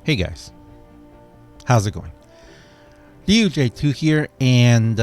Hey guys, how's it going? DJ2 here, and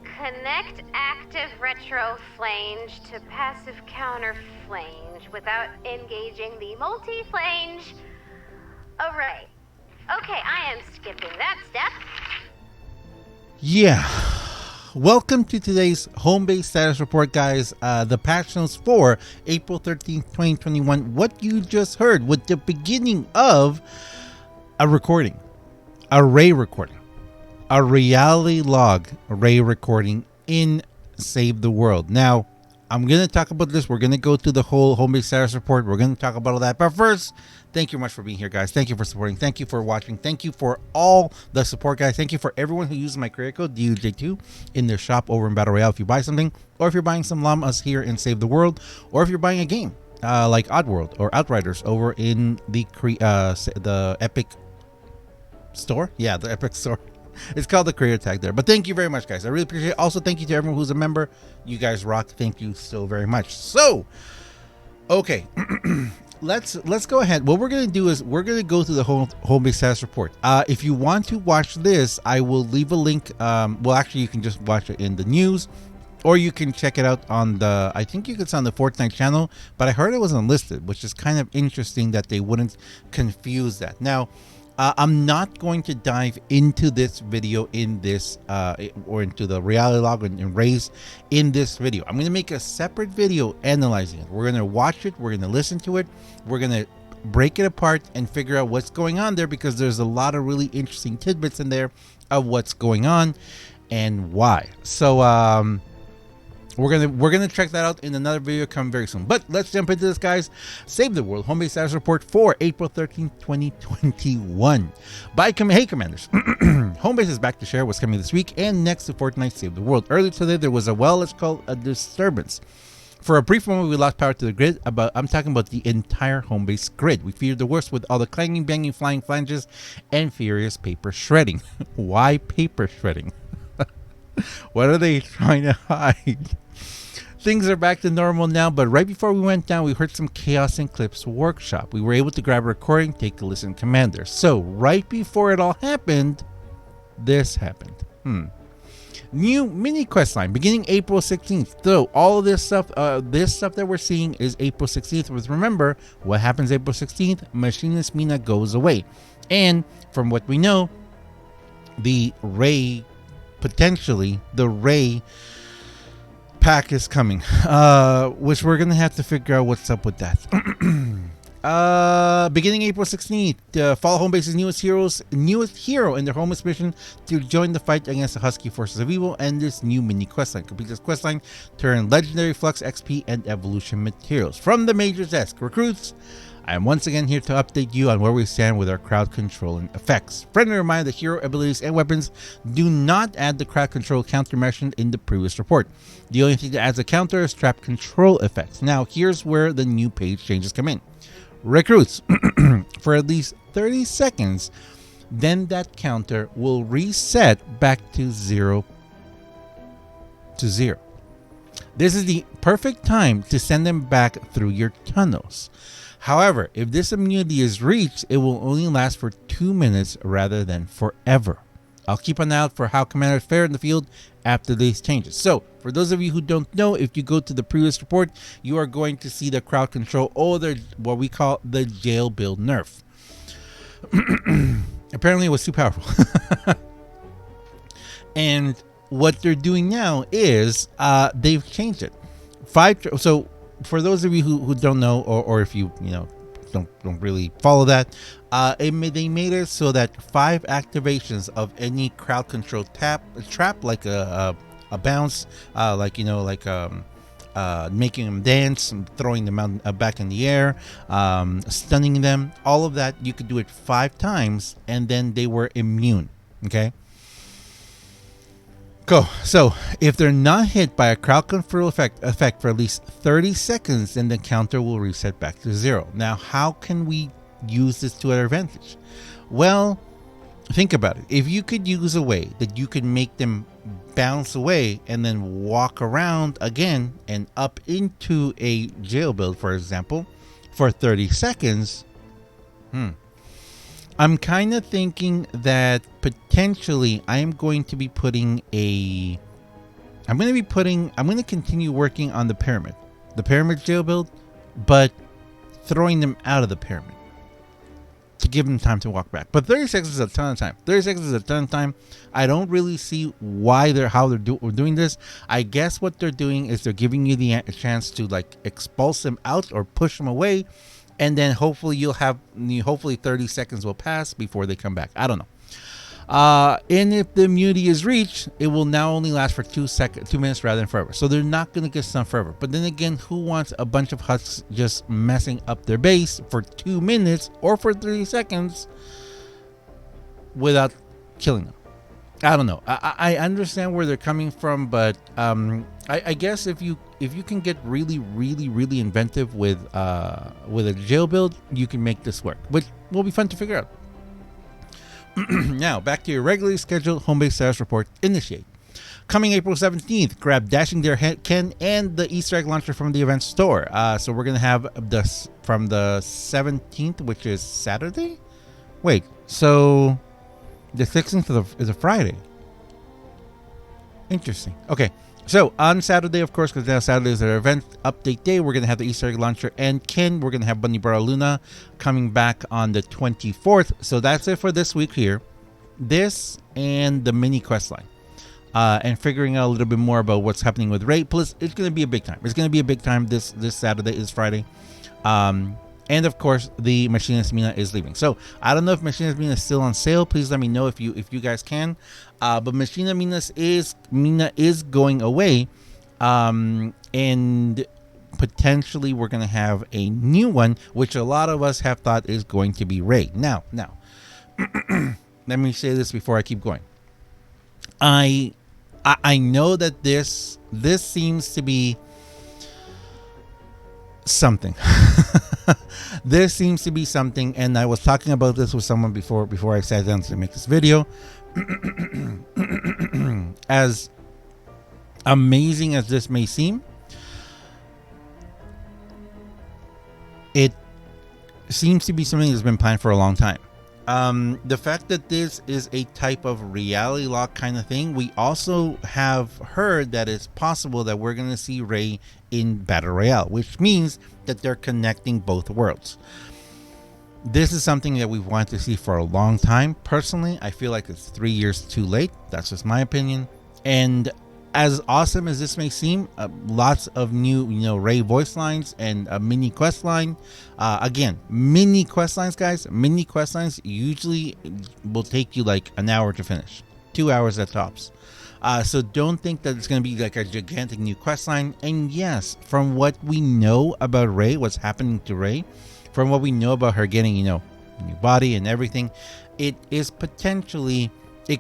connect active retro flange to passive counter flange without engaging the multi-flange array. Okay, I am skipping that step. yeah, welcome to today's Homebase status report, guys. The patch notes for April 13th, 2021. What you just heard with the beginning of a recording, array recording, a reality log array recording in Save the World. Now, I'm going to talk about this. We're going to go through the whole Homebase status report. We're going to talk about all that. But first, thank you much for being here, guys. Thank you for supporting. Thank you for watching. Thank you for all the support, guys. Thank you for everyone who uses my creator code, DJ2, in their shop over in Battle Royale. If you buy something, or if you're buying some llamas here in Save the World, or if you're buying a game like Oddworld or Outriders over in the Epic store. Yeah, the Epic store. It's called the creator tag there. But thank you very much, guys. I really appreciate it. Also, thank you to everyone who's a member. You guys rock. Thank you so very much. So, okay. let's go ahead. What we're going to do is we're going to go through the whole Homebase status report. If you want to watch this, I will leave a link. Well, actually, you can just watch it in the news, or you can check it out on the, I think it's on the Fortnite channel, but I heard it was unlisted, which is kind of interesting that they wouldn't confuse that. Now, I'm not going to dive into this video in this or into the reality log and race in this video. I'm going to make a separate video analyzing it. We're going to watch it. We're going to listen to it. We're going to break it apart and figure out what's going on there, because there's a lot of really interesting tidbits in there of what's going on and why. So we're gonna check that out in another video coming very soon. But let's jump into this, guys. Save the World Homebase status report for April 13th, 2021. Hey commanders, Homebase is back to share what's coming this week and next to Fortnite Save the World. Earlier today there was let's call a disturbance. For a brief moment we lost power to the grid. I'm talking about the entire Homebase grid. We feared the worst with all the clanging, banging, flying flanges, and furious paper shredding. Why paper shredding? What are they trying to hide? Things are back to normal now, but right before we went down, we heard some chaos in Clip's workshop. We were able to grab a recording, take a listen, Commander. So right before it all happened, this happened. New mini quest line beginning April 16th. So all of this stuff that we're seeing is April 16th. But remember, what happens April 16th? Machinist Mina goes away. And from what we know, the Ray pack is coming, which we're gonna have to figure out what's up with that. Beginning April 16th, follow Homebase's newest hero in their Homebase mission to join the fight against the Husky forces of evil and this new mini questline. Complete this questline to earn legendary flux XP and evolution materials from the Major's desk. Recruits, I am once again here to update you on where we stand with our crowd controlling effects. Friendly reminder, the hero abilities and weapons do not add the crowd control counter mentioned in the previous report. The only thing that adds a counter is trap control effects. Now, here's where the new page changes come in. Recruits, for at least 30 seconds, then that counter will reset back to zero. This is the perfect time to send them back through your tunnels. However, if this immunity is reached, it will only last for 2 minutes rather than forever. I'll keep an eye out for how commanders fare in the field after these changes. So, for those of you who don't know, if you go to the previous report, you are going to see the crowd control, or what we call the Jailbuild nerf. Apparently, it was too powerful. And what they're doing now is they've changed it. So, for those of you who don't know, or if you don't really follow that, they made it so that 5 activations of any crowd control trap, like a bounce, making them dance, throwing them out, back in the air, stunning them, all of that, you could do it 5 times, and then they were immune. Okay. Go. So, if they're not hit by a crowd control effect for at least 30 seconds, then the counter will reset back to 0. Now, how can we use this to our advantage? Well, think about it. If you could use a way that you could make them bounce away and then walk around again and up into a Jailbuild, for example, For 30 seconds, I'm kind of thinking that potentially I am going to be putting I'm going to continue working on the pyramid Jailbuild, but throwing them out of the pyramid to give them time to walk back. But 30 seconds is a ton of time. 30 seconds is a ton of time. I don't really see how they're doing this. I guess what they're doing is they're giving you the chance to like expulse them out or push them away, and then hopefully 30 seconds will pass before they come back. I don't know. And if the immunity is reached, it will now only last for 2 minutes rather than forever. So they're not going to get stunned forever. But then again, who wants a bunch of husks just messing up their base for 2 minutes or for 30 seconds without killing them? I don't know. I understand where they're coming from, but I guess if you can get really, really, really inventive with a Jailbuild, you can make this work, which will be fun to figure out. Now, back to your regularly scheduled Homebase status report. Initiate. Coming April 17th, grab Dashing Deer Ken and the Easter egg launcher from the event store. So we're going to have this from the 17th, which is Saturday? Wait, so the 16th is a Friday. Interesting. Okay, so on Saturday, of course, because now Saturday is our event update day, we're going to have the Easter egg launcher and Ken. We're going to have Bunny Bar Luna coming back on the 24th. So that's it for this week here. This and the mini questline. And figuring out a little bit more about what's happening with Ray. Plus, it's going to be a big time. It's going to be a big time this Saturday is Friday. And of course, the Machinist Mina is leaving. So I don't know if Machinist Mina is still on sale. Please let me know if you guys can. But Machinist Mina is going away, and potentially we're gonna have a new one, which a lot of us have thought is going to be Ray. Now, let me say this before I keep going. I know that this seems to be something. This seems to be something, and I was talking about this with someone before I sat down to make this video. As amazing as this may seem, it seems to be something that's been planned for a long time. The fact that this is a type of reality lock kind of thing, we also have heard that it's possible that we're going to see Ray in Battle Royale, which means that they're connecting both worlds. This is something that we've wanted to see for a long time. Personally, I feel like it's 3 years too late. That's just my opinion. And as awesome as this may seem, lots of new, Ray voice lines and a mini quest line. Again, mini quest lines, guys. Mini quest lines usually will take you like an hour to finish, 2 hours at tops. So don't think that it's going to be like a gigantic new quest line. And yes, from what we know about Ray, what's happening to Ray, from what we know about her getting, new body and everything, it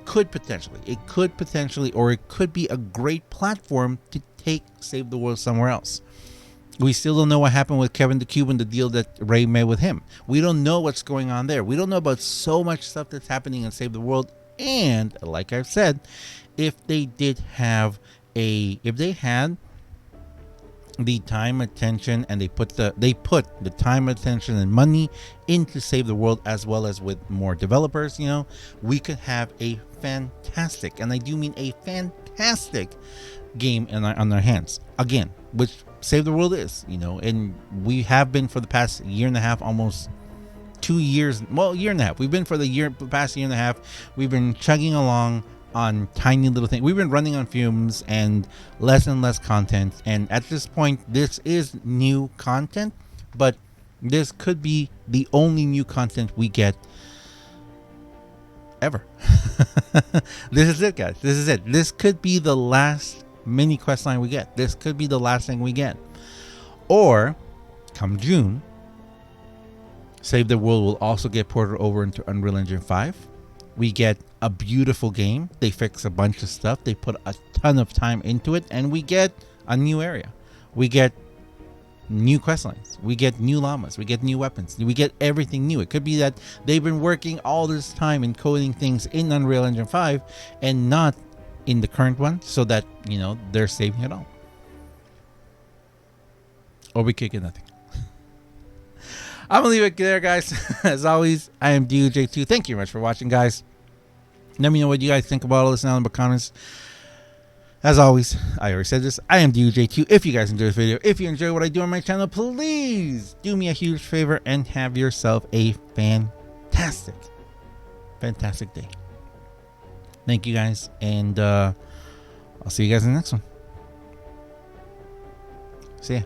could potentially, or it could be a great platform to take Save the World somewhere else. We still don't know what happened with Kevin the Cube and the deal that Ray made with him. We don't know what's going on there. We don't know about so much stuff that's happening in Save the World. And like I've said, if they had the time, attention, and they put the time, attention, and money into Save the World, as well as with more developers, we could have a fantastic, and I do mean a fantastic game on our hands again, which Save the World is, and we have been for the past year and a half, almost 2 years, year and a half. We've been for the past year and a half. We've been chugging along on tiny little things. We've been running on fumes and less content, and at this point this is new content, but this could be the only new content we get ever. This is it, guys. This is it. This could be the last mini quest line we get. This could be the last thing we get. Or come June, Save the World will also get ported over into Unreal Engine 5. We get a beautiful game. They fix a bunch of stuff. They put a ton of time into it, and we get a new area. We get new quest lines. We get new llamas. We get new weapons. We get everything new. It could be that they've been working all this time and coding things in Unreal Engine 5 and not in the current one, so that, they're saving it all. Or we could get nothing. I'm gonna leave it there, guys. As always, I am DJ2. Thank you very much for watching, guys. Let me know what you guys think about all this down in the comments. As always, I already said this, I am DJ2. If you guys enjoyed this video, if you enjoy what I do on my channel, please do me a huge favor and have yourself a fantastic day. Thank you, guys, and I'll see you guys in the next one. See ya.